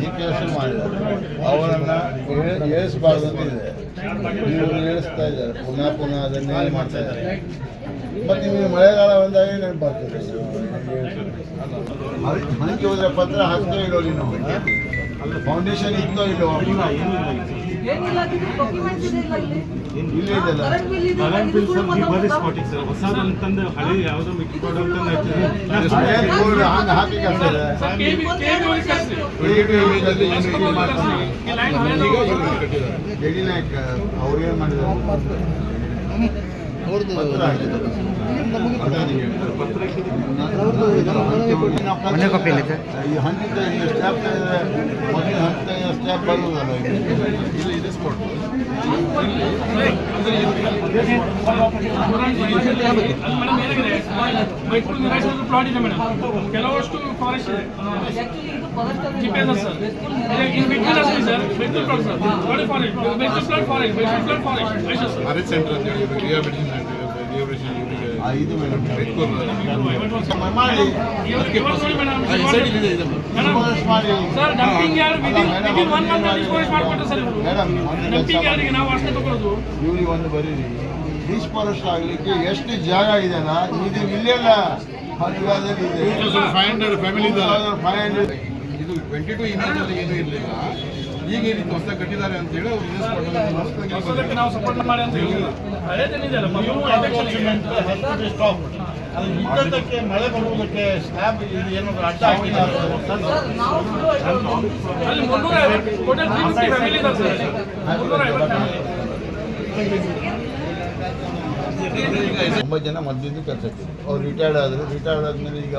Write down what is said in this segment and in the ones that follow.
GPS ಮಾಡಿದ್ದಾರೆ. ಅವರನ್ನು ಏಳಿಸಬಾರ್ದಂತಿದೆ. ಇವರು ಏಳಿಸ್ತಾ ಇದ್ದಾರೆ, ಪುನಃ ಅದನ್ನೇ ಮಾಡ್ತಾ ಇದ್ದಾರೆ. ಮತ್ತು ನಿಮಗೆ ಮಳೆಗಾಲ ಬಂದಾಗ ನೆನಪು ಬರ್ತದೆ. ಹಣಕ್ಕೆ ಹೋದರೆ ಪತ್ರ ಹಾಕ್ತೋ ಇಲ್ಲೋ ನೀನು, ಫೌಂಡೇಶನ್ ಇತ್ತೋ ಇಲ್ಲೋ, ಇಲ್ಲೇ ಇದೆಲ್ಲ ಹಂಗೆ ಹಾಕಿ ಜಡಿ ನಾಯಕ್ ಅವ್ರೇನು ಮಾಡಿದ್ದಾರೆ, ಮನೆ ಕಾಪಿಯಲ್ಲಿ ಈ ಹಂತದ ಸ್ಟ್ಯಾಪ್ ಮೊದಲಿನ ಹಂತದ ಸ್ಟ್ಯಾಪ್ ಬರುವುದಲ್ಲ, ಇದು ಸ್ಪಾಟ್ ಪ್ಲಾಟ್ ಇದೆ ಮೇಡಮ್, ಕೆಲವಷ್ಟು ಫಾರೆಸ್ಟ್ ಇದೆ. ಇದು ಮೇಡಮ್ ಇವ್ರಿಗೆ ಒಂದು ಬರೀರಿ, ಡಿಸ್ಫಾರೆಸ್ಟ್ ಆಗಲಿಕ್ಕೆ ಎಷ್ಟು ಜಾಗ ಇದೆಯಲ್ಲ, ಇದು ಇಲ್ಲೆಲ್ಲ ಹರಿವಾದಲ್ಲಿ ಇದೆ. 500 ಫ್ಯಾಮಿಲಿ ಇದು 22 ಇಮೇಜಲ್ಲಿ ಏನೂ ಇರಲಿಲ್ಲ. ಈಗ ಈ ರೀತಿ ಹೊಸ ಕಟ್ಟಿದ್ದಾರೆ ಅಂತ ಹೇಳಿ ಹೊಸದಕ್ಕೆ ನಾವು ಸಪೋರ್ಟ್ ಮಾಡಿ ಅಂತ ಹೇಳಿಲ್ಲ. ಹಳೇದೇನಿದೆಯಲ್ಲ ಇದ್ದಕ್ಕೆ ಮಳೆ ಬರುವುದಕ್ಕೆ ಸ್ಲ್ಯಾಬ್ ಇದು ಏನಾದ್ರು ಅಡ್ಡ ಹಾಕಿದ್ದಾರೆ. ಅಲ್ಲಿ 350 ಟೋಟಲ್ 350 ಫ್ಯಾಮಿಲಿ ಇದ್ದಾರೆ ಸರ್. 9 ಜನ ಮೊದಲಿಂದ ಕೆಲಸಕ್ಕೆ ಅವ್ರು ರಿಟೈರ್ಡ್ ಆದಮೇಲೆ ಈಗ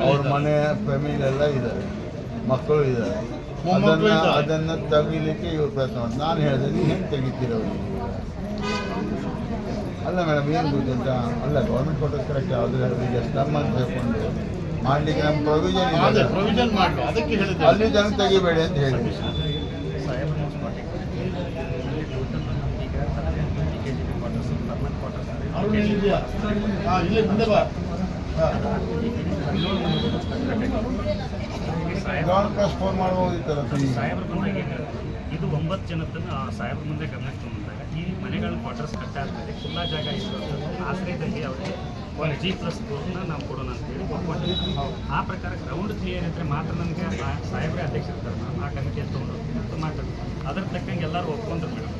ಅವ್ರ ಮನೆ ಫ್ಯಾಮಿಲಿ ಎಲ್ಲ ಇದ್ದಾರೆ, ಮಕ್ಕಳು ಇದ್ದಾರೆ. ಅದನ್ನು ತೆಗಿಲಿಕ್ಕೆ ಇವ್ರು ಪ್ರಯತ್ನ ಮಾಡಿ. ನಾನು ಹೇಳಿದೆ, ನೀವು ಹೆಂಗೆ ತೆಗಿತೀರ ಅವ್ರಿಗೆ? ಅಲ್ಲ ಮೇಡಮ್, ಏನು ಗೊತ್ತು ಅಂತ, ಅಲ್ಲ ಗೌರ್ಮೆಂಟ್ ಕೊಟ್ಟದ್ದು ಕರೆಕ್ಟ್, ಆದರೆ ಅವರಿಗೆ ಸ್ಲಮ್ ಅಂತ ಹೇಳ್ಕೊಂಡು ಮಾಡಲಿಕ್ಕೆ ನಮ್ಮ ಪ್ರೊವಿಷನ್ ಮಾಡಿ ಅದಕ್ಕೆ ಹೇಳಿದೆ, ಅಲ್ಲಿ ಜನ ತೆಗಿಬೇಡಿ ಅಂತ ಹೇಳಿ. ಫೋನ್ ಮಾಡ್ಬೋದಿತ್ತಲ್ಲ ಸಾಹೇಬ್ರ ಬಂದಾಗ ಇದು 9 ಜನದನ್ನು ಸಾಹೇಬ್ರ ಮುಂದೆ ಗಮನಕ್ಕೆ ತಂದಾಗ ಈ ಮನೆಗಳ ಕ್ವಾರ್ಟರ್ಸ್ ಕಟ್ಟಾದ್ಮೇಲೆ ಖುಲ್ಲಾ ಜಾಗ ಇತ್ತು, ಆಶ್ರಯದಲ್ಲಿ ಅವರಿಗೆ ಒಂದು G+4 ನಾವು ಕೊಡೋಣ ಅಂತೇಳಿ ಒಪ್ಕೊಂಡಿದ್ದೀವಿ. ಆ ಪ್ರಕಾರ ಗ್ರೌಂಡ್ ಕ್ಲಿಯರ್ ಇದ್ದರೆ ಮಾತ್ರ ನನಗೆ ಸಾಹೇಬ್ರೆ ಅಧ್ಯಕ್ಷರಿರ್ತಾರೆ, ನಾವು ಆ ಕಮಿಟಿಯಲ್ಲಿ ತೊಗೊಂಡು ಮಾತಾಡೋದು. ಅದ್ರ ತಕ್ಕಂಗೆ ಎಲ್ಲರೂ ಒಪ್ಕೊಂಡ್ರು ಮೇಡಮ್.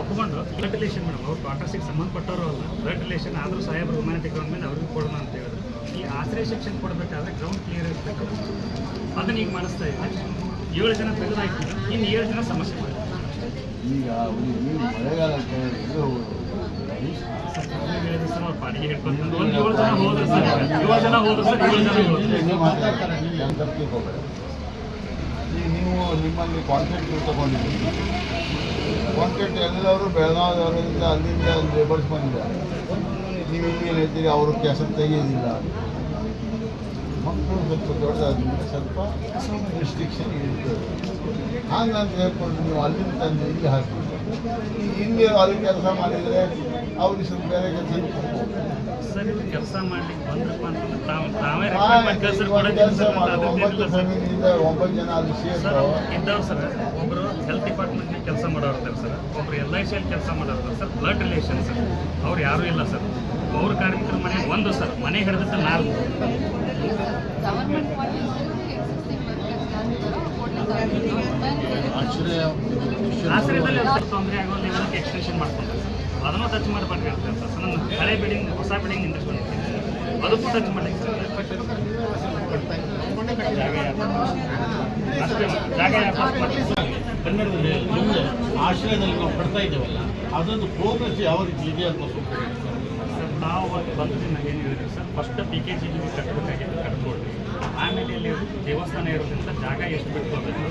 ಒಪ್ಕೊಂಡು ಬ್ಲಡ್ ರಿಲೇಷನ್ ಮೇಡಮ್, ಅವ್ರು ಕ್ವಾರ್ಟರ್ಸಿಗೆ ಸಂಬಂಧಪಟ್ಟವರು ಅಲ್ಲ, ಬ್ಲಡ್ ರಿಲೇಷನ್ ಆದರೂ ಸಾಹೇಬ್ರು ಹ್ಯುಮ್ಯಾನಿಟಿ ಗ್ರೌಂಡ್ ಮೇಲೆ ಅವ್ರಿಗೆ ಕೊಡೋಣ ಅಂತ ಹೇಳಿದ್ರು. ಈ ಆಶ್ರಯ ಸೆಕ್ಷನ್ ಕೊಡಬೇಕಾದ್ರೆ ಗ್ರೌಂಡ್ ಕ್ಲಿಯರ್ ಇರಬೇಕು, ಅದನ್ನ ಈಗ ಮಾಡಿಸ್ತಾ ಇದೆ. 7 ಜನ ತೆಗೆದಾಕಿದ್ರು, ಇನ್ನು 7 ಜನ ಸಮಸ್ಯೆ ಮಾಡಿ. ಈಗ ಮಳೆಗಾಲಕ್ಕೆ ಪಾಡಿಗೆ ಹಿಡ್ಕೊಂಡು ಒಂದು 7 ಜನ ಹೋದ್ರು ಸರ್, 7 ಜನ ಹೋದ್ರು ಸರ್, 7 ಜನ ಹೋದ್ರು. ನೀವು ನಿಮ್ಮಲ್ಲಿ ಕಾಂಟ್ರಾಕ್ಟ್ ತಗೊಂಡಿದ್ದೀರಿ, ಕಾಂಟ್ರಾಕ್ಟ್ ಎಲ್ಲರೂ ಬೆಳಗಾವಿಯವರಿಂದ ಅಲ್ಲಿಂದ ಲೇಬರ್ಸ್ ಬಂದಿದ್ದಾರೆ. ನೀವು ಇಲ್ಲಿ ಏನು ಹೇಳ್ತೀರಿ, ಅವರು ಕೆಲಸ ತೆಗೆಯೋದಿಲ್ಲ. ಮಕ್ಕಳು ಸ್ವಲ್ಪ ದೊಡ್ಡದಾದ್ಮೇಲೆ ಸ್ವಲ್ಪ ರಿಸ್ಟ್ರಿಕ್ಷನ್ ಇರ್ತದೆ. ಹಾಗಂತ ಹೇಳ್ಕೊಂಡು ನೀವು ಅಲ್ಲಿಂದ ತಂದು ಇಲ್ಲಿ ಹಾಕಿ ಇಲ್ಲಿ ಅಲ್ಲಿ ಕೆಲಸ ಮಾಡಿದರೆ ಅವ್ರಿಗೆ ಸ್ವಲ್ಪ ಬೇರೆ ಕೆಲಸ ಸರ್. ಇದು ಕೆಲಸ ಮಾಡ್ಲಿಕ್ಕೆ ಬಂದ್ರಪ್ಪ ಅಂತಂದ್ರೆ ತಾವೇ 9 ಫ್ಯಾಮಿಲಿಯಿಂದ 9 ಜನ ಅಲ್ಲಿ ಇದ್ದವ್ರು ಸರ್. ಒಬ್ಬರು ಹೆಲ್ತ್ ಡಿಪಾರ್ಟ್ಮೆಂಟ್ನಲ್ಲಿ ಕೆಲಸ ಮಾಡೋರು ಇದ್ದಾರೆ ಸರ್, ಒಬ್ಬರು LICಯಲ್ಲಿ ಕೆಲಸ ಮಾಡೋರು ಸರ್, ಬ್ಲಡ್ ರಿಲೇಷನ್ ಸರ್, ಅವ್ರು ಯಾರೂ ಇಲ್ಲ ಸರ್. ಪೌರ ಕಾರ್ಮಿಕರ ಮನೆ ಒಂದು ಸರ್, ಮನೆ ಹಿಡಿದಿದ್ದ 4 ಆಶ್ರಯದಲ್ಲಿ ತೊಂದರೆ ಆಗೋ ಲೆವೆಲ್ಗೆ ಎಕ್ಸ್ಟೆನ್ಷನ್ ಮಾಡ್ಕೊಂಡ್ರೆ ಸರ್, ಅದನ್ನು ಟಚ್ ಮಾಡಬಾರ್ದು ಅಂತ ಸರ್. ನನ್ನ ಹಳೆ ಬಿಲ್ಡಿಂಗ್ ಹೊಸ ಬಿಲ್ಡಿಂಗ್ ಇಂಡಸ್ಟ್ರಿ ಅದಕ್ಕೂ ಟಚ್ ಮಾಡಲಿಕ್ಕೆ ಸರ್. ಕನ್ನಡದಲ್ಲಿ ಮುಂದೆ ಆಶ್ರಯದಲ್ಲಿ ನಾವು ಕಟ್ತಾ ಇದ್ದೇವಲ್ಲ, ಅದೊಂದು ಪ್ರೋಗ್ರೆಸ್ ಯಾವ ರೀತಿ ಇದೆ ಅಂತ ಸರ್. ನಾವು ಬಂದಿನ ಏನು ಹೇಳಿದ್ವಿ ಸರ್, ಫಸ್ಟ್ PKG ಕಟ್ಟಬೇಕಾಗಿತ್ತು, ಕಟ್ಕೊಳ್ರಿ. ಆಮೇಲೆ ಇಲ್ಲಿ ದೇವಸ್ಥಾನ ಇರೋದ್ರಿಂದ ಜಾಗ ಎಷ್ಟು ಬಿಟ್ಕೋಬೇಕು,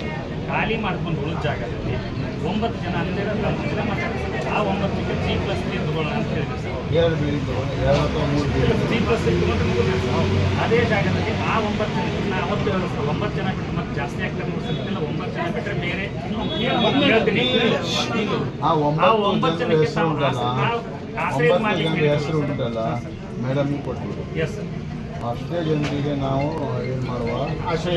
ಖಾಲಿ ಮಾಡ್ಕೊಂಡು ಉಳಿದ ಜಾಗದಲ್ಲಿ 9 ಜನ ಅಂದರೆ 9 ಜನ ಮಾತಾಡ್ತಾರೆ. ಆ 9ಕ್ಕೆ G+3 ತಗೊಳ್ಳೋಣ ಅಂತ ಹೇಳಿದ್ವಿ ಸರ್. G+3 ತಗೊಂಡು ಅದೇ ಜಾಗದಲ್ಲಿ ಆ 9 ಜನ ನಾ ಅವತ್ತು ಹೇಳೋದು ಸರ್, 9 ಜನ ಬಿಟ್ಟು ಮತ್ತೆ ಜಾಸ್ತಿ ಆಗ್ತಾರೆ ನೋಡ್ತಿಲ್ಲ. 9 ಜನ ಬಿಟ್ಟರೆ ಬೇರೆ ಹೇಳ್ತೀನಿ. ಆ 9 ಜನಕ್ಕೆ ಹೆಸರು ಉಂಟಲ್ಲ ಮೇಡಮ್ ಕೊಟ್ಟಿದ್ದು, ಎಸ್ ಸರ್. ಅಷ್ಟೇ ಜನರಿಗೆ ನಾವು ಏನು ಮಾಡುವ ಆಶ್ರಯ